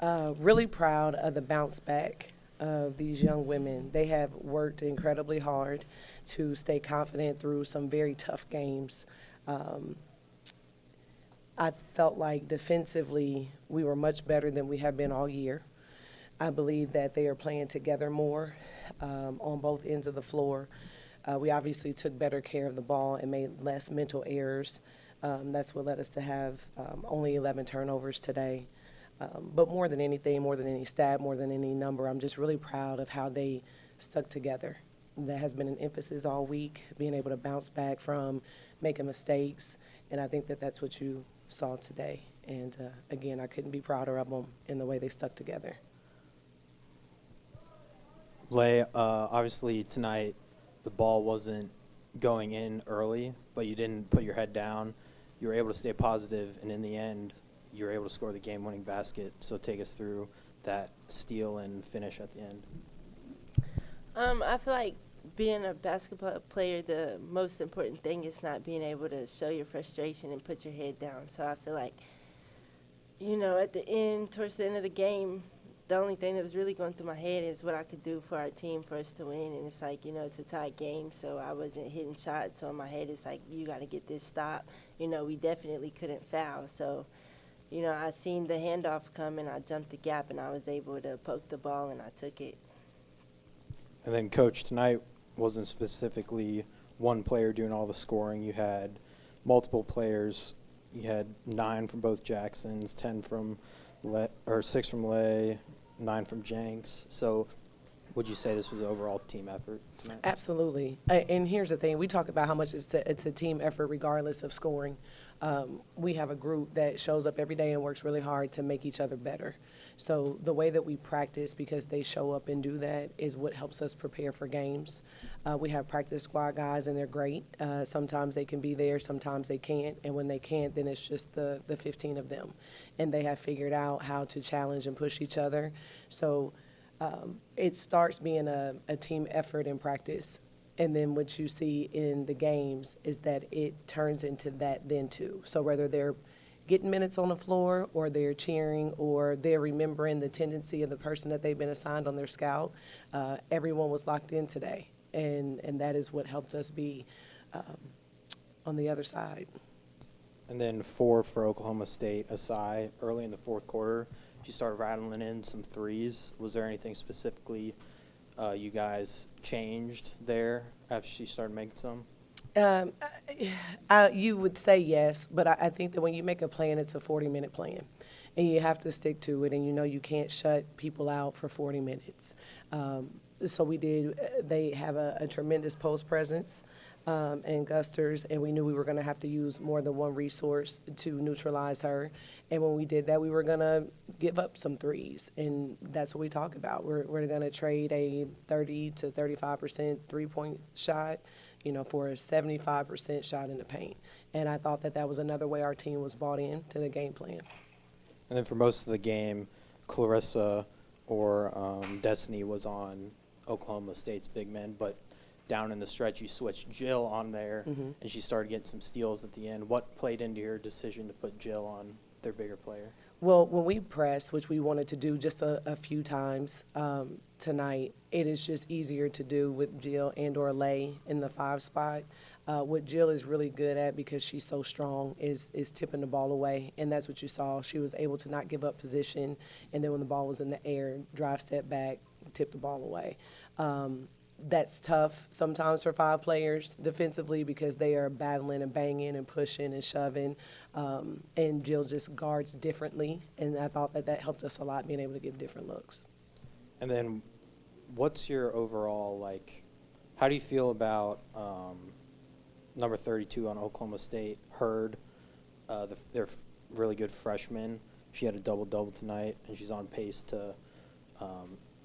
Really proud of the bounce back of these young women. They have worked incredibly hard to stay confident through some very tough games. Um, I felt like defensively we were much better than we have been all year. I believe that they are playing together more on both ends of the floor. We obviously took better care of the ball and made less mental errors. That's what led us to have only 11 turnovers today. But more than anything, more than any stat, more than any number, I'm just really proud of how they stuck together. That has been an emphasis all week, being able to bounce back from making mistakes, and I think that that's what you saw today. And again, I couldn't be prouder of them in the way they stuck together. Lay, obviously tonight the ball wasn't going in early, but you didn't put your head down. You were able to stay positive, and in the end, you were able to score the game-winning basket. So take us through that steal and finish at the end. I feel like being a basketball player, the most important thing is not being able to show your frustration and put your head down. So I feel like, at the end, towards the end of the game, the only thing that was really going through my head is what I could do for our team for us to win. And it's like, it's a tight game, so I wasn't hitting shots. So in my head, it's like, you got to get this stop. We definitely couldn't foul. So, I seen the handoff come and I jumped the gap and I was able to poke the ball and I took it. And then, Coach, tonight wasn't specifically one player doing all the scoring. You had multiple players. You had 9 from both Jacksons, 6 from Lay, 9 from Jenks. So would you say this was an overall team effort tonight? Absolutely. And here's the thing. We talk about how much it's a team effort regardless of scoring. We have a group that shows up every day and works really hard to make each other better. So the way that we practice, because they show up and do that, is what helps us prepare for games. We have practice squad guys, and they're great. Sometimes they can be there, sometimes they can't. And when they can't, then it's just the 15 of them. And they have figured out how to challenge and push each other. So it starts being a team effort in practice. And then what you see in the games is that it turns into that then too. So whether they're getting minutes on the floor or they're cheering or they're remembering the tendency of the person that they've been assigned on their scout, everyone was locked in today. And that is what helped us be on the other side. And then 4 for Oklahoma State, Asai, early in the fourth quarter. She started rattling in some threes. Was there anything specifically you guys changed there after she started making some? You would say yes, but I think that when you make a plan, it's a 40-minute plan. And you have to stick to it, and you can't shut people out for 40 minutes. So we did. They have a tremendous post presence and Gusters, and we knew we were going to have to use more than one resource to neutralize her. And when we did that, we were going to give up some threes, and that's what we talk about. We're going to trade a 30 to 35% three-point shot, for a 75% shot in the paint. And I thought that was another way our team was bought in to the game plan. And then for most of the game, Clarissa or Destiny was on Oklahoma State's big men, but down in the stretch you switched Jill on there, and she started getting some steals at the end. What played into your decision to put Jill on their bigger player? Well, when we press, which we wanted to do just a few times tonight, it is just easier to do with Jill and or Lay in the 5 spot. What Jill is really good at, because she's so strong, is tipping the ball away, and that's what you saw. She was able to not give up position, and then when the ball was in the air, drive, step back, tip the ball away. That's tough sometimes for 5 players defensively because they are battling and banging and pushing and shoving, and Jill just guards differently, and I thought that helped us a lot, being able to get different looks. And then what's your overall, how do you feel about number 32 on Oklahoma State, Hurd? They're really good freshman. She had a double-double tonight, and she's on pace to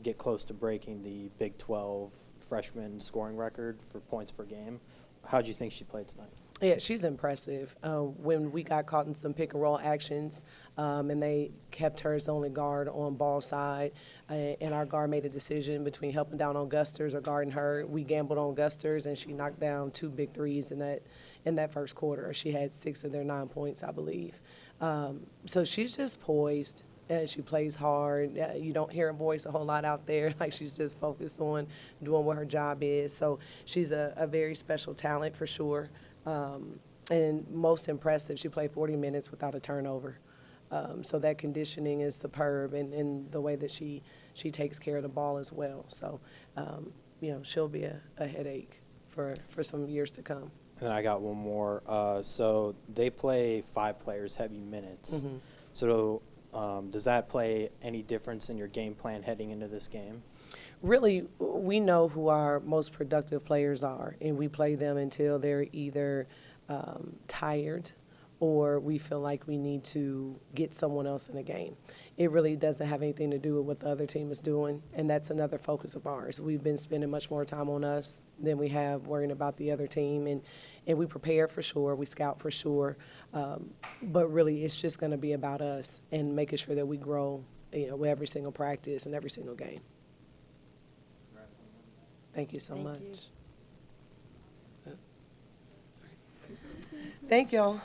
get close to breaking the Big 12 freshman scoring record for points per game. How do you think she played tonight? Yeah, she's impressive. When we got caught in some pick-and-roll actions and they kept her as the only guard on ball side, and our guard made a decision between helping down on Gusters or guarding her, we gambled on Gusters, and she knocked down 2 big threes in that first quarter. She had 6 of their 9 points, I believe. So she's just poised. She plays hard. You don't hear her voice a whole lot out there. Like, she's just focused on doing what her job is. So she's a very special talent for sure. And most impressive, she played 40 minutes without a turnover. So that conditioning is superb, and the way that she takes care of the ball as well. So, she'll be a headache for some years to come. And I got one more. So they play 5 players heavy minutes. Mm-hmm. So does that play any difference in your game plan heading into this game? Really, we know who our most productive players are, and we play them until they're either tired or we feel like we need to get someone else in the game. It really doesn't have anything to do with what the other team is doing, and that's another focus of ours. We've been spending much more time on us than we have worrying about the other team, and we prepare for sure, we scout for sure, but really it's just going to be about us and making sure that we grow, with every single practice and every single game. Thank you so Thank much. you. Thank y'all.